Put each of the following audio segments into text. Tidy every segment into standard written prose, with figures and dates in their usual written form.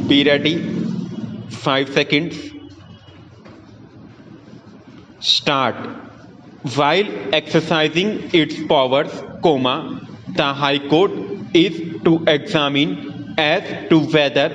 Be ready. 5 seconds. Start. While exercising its powers, the High Court is to examine as to whether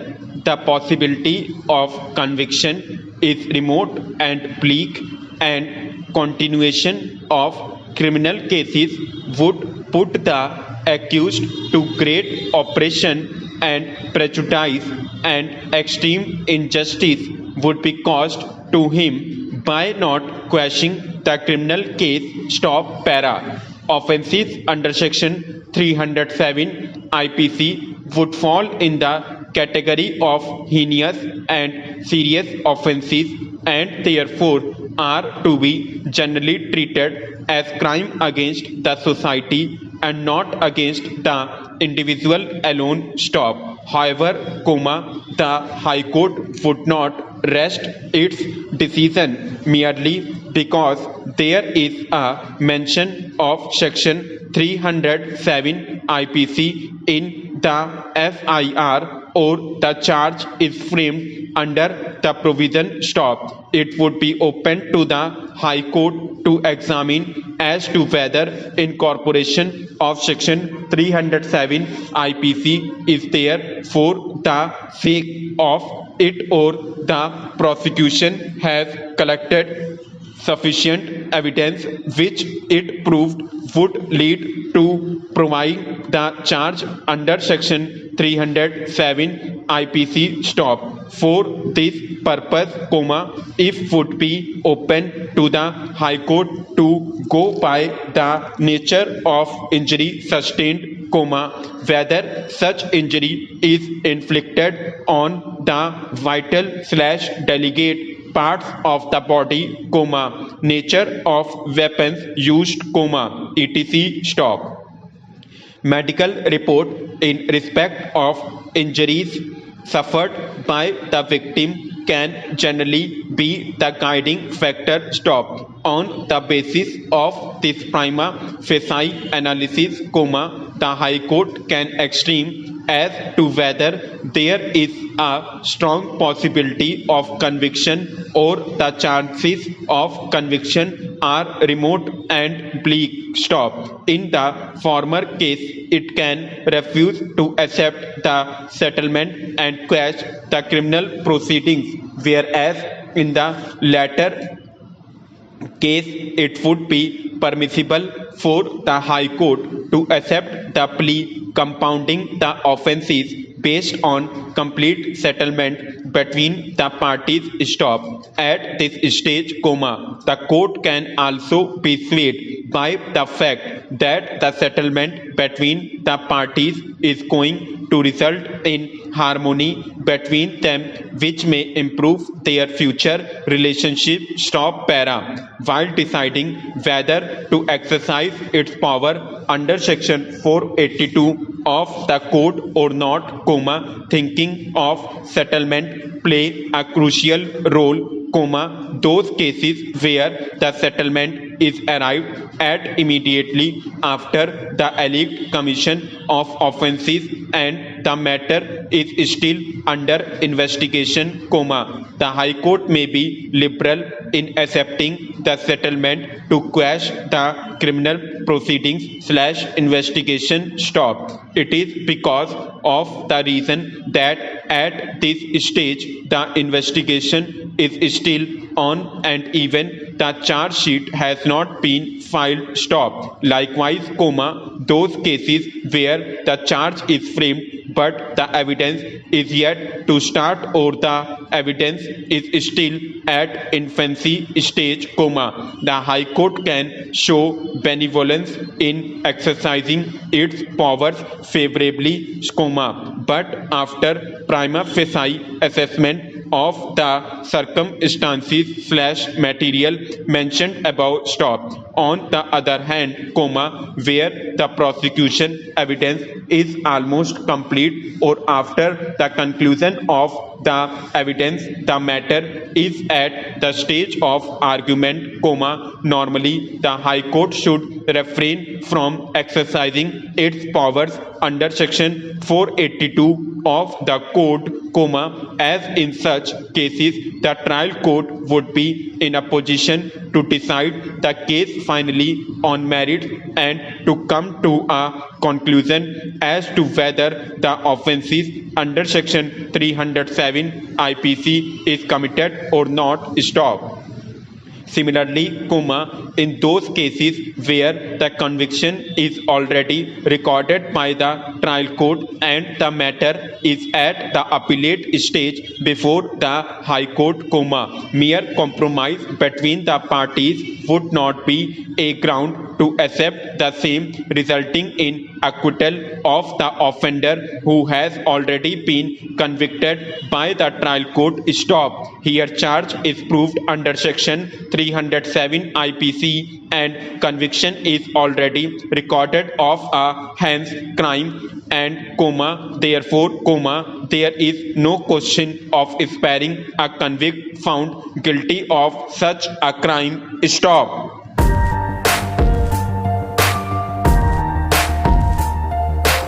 the possibility of conviction is remote and bleak, and continuation of criminal cases would put the accused to great oppression and prejudice, and extreme injustice would be caused to him by not quashing the criminal case. Stop para. Offences under section 307 IPC would fall in the category of heinous and serious offences, and therefore are to be generally treated as crime against the society and not against the individual alone. Stop. However, the High Court would not rest its decision merely because there is a mention of section 307 IPC in the FIR, or the charge is framed under the provision. Stop. It would be open to the High Court to examine as to whether incorporation of section 307 IPC is there for the sake of it, or the prosecution has collected sufficient evidence which it proved would lead to provide the charge under section 307 IPC. Stop. For this purpose, if would be open to the High Court to go by the nature of injury sustained, whether such injury is inflicted on the vital/delicate parts of the body, nature of weapons used, etc. Stop. Medical report in respect of injuries suffered by the victim can generally be the guiding factor. Stop. On the basis of this prima facie analysis, the High Court can examine as to whether there is a strong possibility of conviction, or the chances of conviction are remote and bleak. Stop. In the former case, it can refuse to accept the settlement and quash the criminal proceedings, whereas in the latter case it would be permissible for the High Court to accept the plea, compounding the offences based on complete settlement between the parties. Stop. At this stage, the court can also be swayed by the fact that the settlement between the parties is going to result in harmony between them, which may improve their future relationship. Stop para. While deciding whether to exercise its power under section 482 of the code or not, thinking of settlement play a crucial role, those cases where the settlement is arrived at immediately after the alleged commission of offences and the matter is still under investigation, the High Court may be liberal in accepting the settlement to quash the criminal proceedings/investigation. Stop. It is because of the reason that at this stage the investigation is still on and even the charge sheet has not been filed. Stop. Likewise, those cases where the charge is framed but the evidence is yet to start, or the evidence is still at infancy stage, the High Court can show benevolence in exercising its powers favorably, but after prima facie assessment of the circumstances/material mentioned above. Stop. On the other hand, where the prosecution evidence is almost complete or after the conclusion of the evidence, the matter is at the stage of argument, normally the High Court should refrain from exercising its powers under Section 482 of the Code, as in such cases the trial court would be in a position to decide the case finally on merit and to come to a conclusion as to whether the offences under Section 307 IPC is committed or not. Stop. Similarly, in those cases where the conviction is already recorded by the trial court and the matter is at the appellate stage before the High Court, mere compromise between the parties would not be a ground to accept the same, resulting in acquittal of the offender who has already been convicted by the trial court. Stop. Here charge is proved under Section 307 IPC and conviction is already recorded of a heinous crime and therefore there is no question of sparing a convict found guilty of such a crime. Stop.